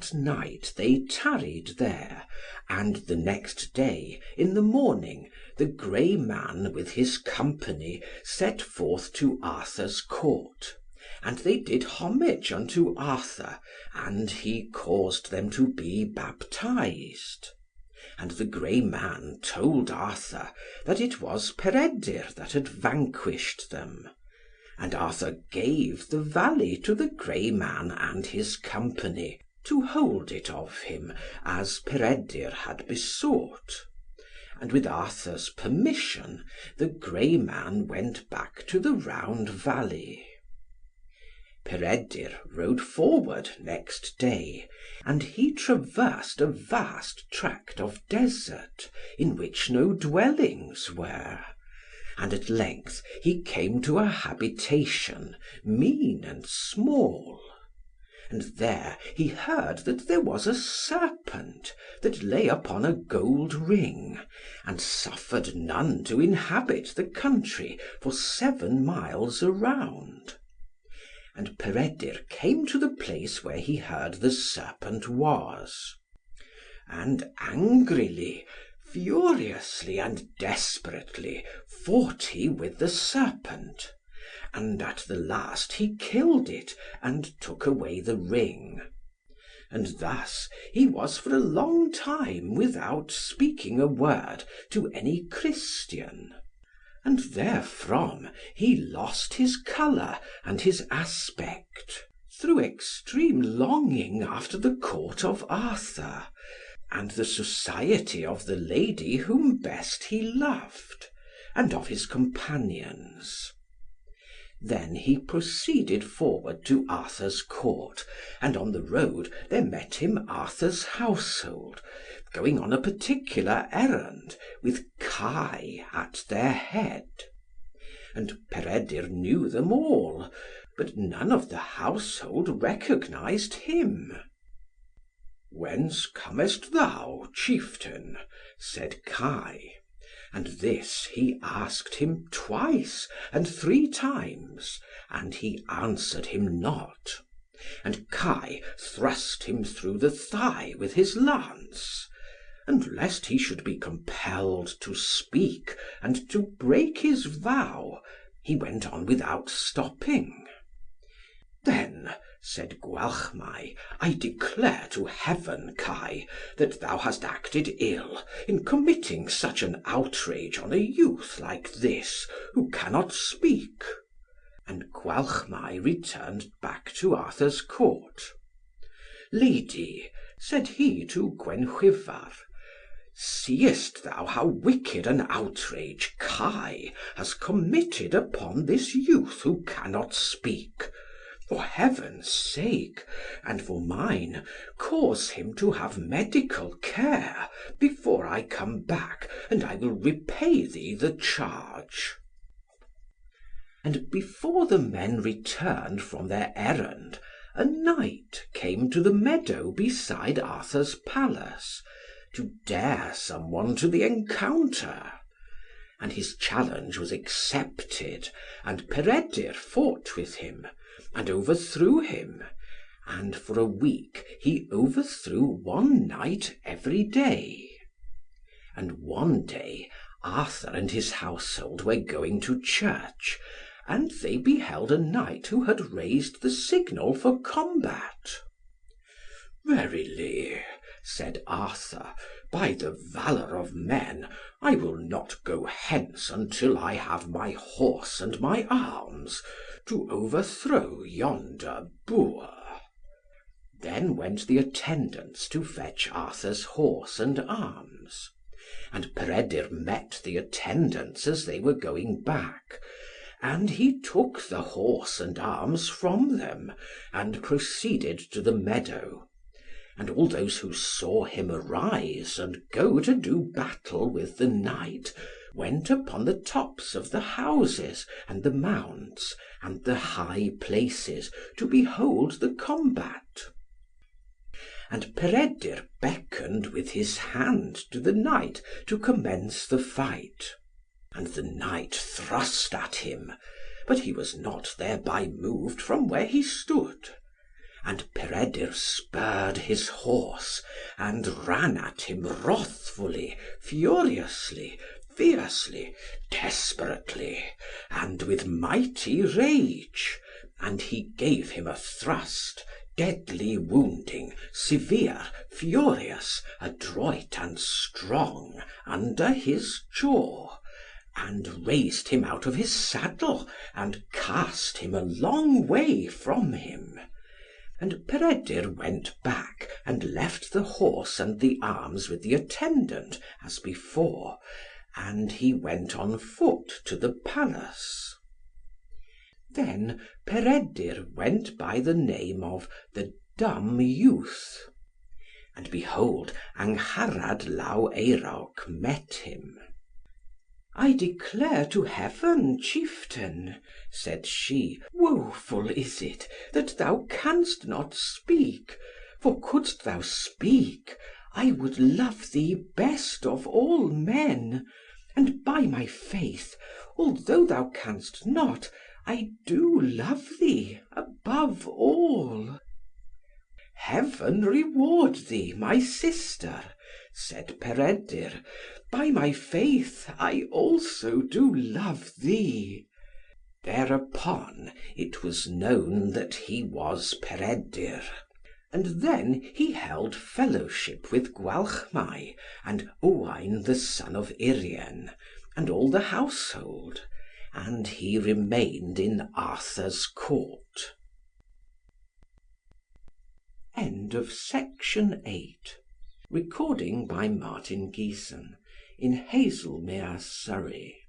that night they tarried there, and the next day, in the morning, the grey man with his company set forth to Arthur's court. And they did homage unto Arthur, and he caused them to be baptized. And the grey man told Arthur that it was Peredur that had vanquished them. And Arthur gave the valley to the grey man and his company, to hold it of him, as Peredur had besought. And with Arthur's permission, the grey man went back to the round valley. Peredur rode forward next day, and he traversed a vast tract of desert, in which no dwellings were. And at length he came to a habitation, mean and small. And there he heard that there was a serpent, that lay upon a gold ring, and suffered none to inhabit the country for 7 miles around. And Peredur came to the place where he heard the serpent was. And angrily, furiously, and desperately fought he with the serpent. And at the last he killed it, and took away the ring. And thus he was for a long time without speaking a word to any Christian. And therefrom he lost his colour and his aspect, through extreme longing after the court of Arthur, and the society of the lady whom best he loved, and of his companions. Then he proceeded forward to Arthur's court, and on the road there met him Arthur's household, going on a particular errand, with Kai at their head. And Peredur knew them all, but none of the household recognised him. "Whence comest thou, chieftain?" said Kai. And this he asked him twice and 3 times, and he answered him not. And Kai thrust him through the thigh with his lance. And lest he should be compelled to speak, and to break his vow, he went on without stopping. "Then," said Gwalchmai, "I declare to heaven, Kai, that thou hast acted ill, in committing such an outrage on a youth like this, who cannot speak." And Gwalchmai returned back to Arthur's court. "Lady," said he to Gwenhwyvar, "seest thou how wicked an outrage Kai has committed upon this youth who cannot speak? For heaven's sake, and for mine, cause him to have medical care, before I come back, and I will repay thee the charge." And before the men returned from their errand, a knight came to the meadow beside Arthur's palace, to dare some one to the encounter. And his challenge was accepted, and Peredur fought with him, and overthrew him, and for a week he overthrew one knight every day. And one day Arthur and his household were going to church, and they beheld a knight who had raised the signal for combat. "Verily," said Arthur, "by the valour of men, I will not go hence until I have my horse and my arms, to overthrow yonder boor." Then went the attendants to fetch Arthur's horse and arms. And Peredur met the attendants as they were going back, and he took the horse and arms from them, and proceeded to the meadow. And all those who saw him arise, and go to do battle with the knight, went upon the tops of the houses, and the mounds, and the high places, to behold the combat. And Peredur beckoned with his hand to the knight to commence the fight. And the knight thrust at him, but he was not thereby moved from where he stood. And Peredur spurred his horse, and ran at him wrathfully, furiously, fiercely, desperately, and with mighty rage, and he gave him a thrust, deadly wounding, severe, furious, adroit, and strong, under his jaw, and raised him out of his saddle, and cast him a long way from him. And Peredur went back, and left the horse and the arms with the attendant, as before, and he went on foot to the palace. Then Peredur went by the name of the Dumb Youth. And behold, Angharad Law Eurawc met him. "I declare to heaven, chieftain," said she, "woeful is it, that thou canst not speak, for couldst thou speak, I would love thee best of all men, and by my faith, although thou canst not, I do love thee above all." "Heaven reward thee, my sister," said Peredur, "by my faith, I also do love thee." Thereupon it was known that he was Peredur. And then he held fellowship with Gwalchmai, and Owain the son of Urien, and all the household, and he remained in Arthur's court. End of Section 8. Recording by Martin Geeson in Hazelmere, Surrey.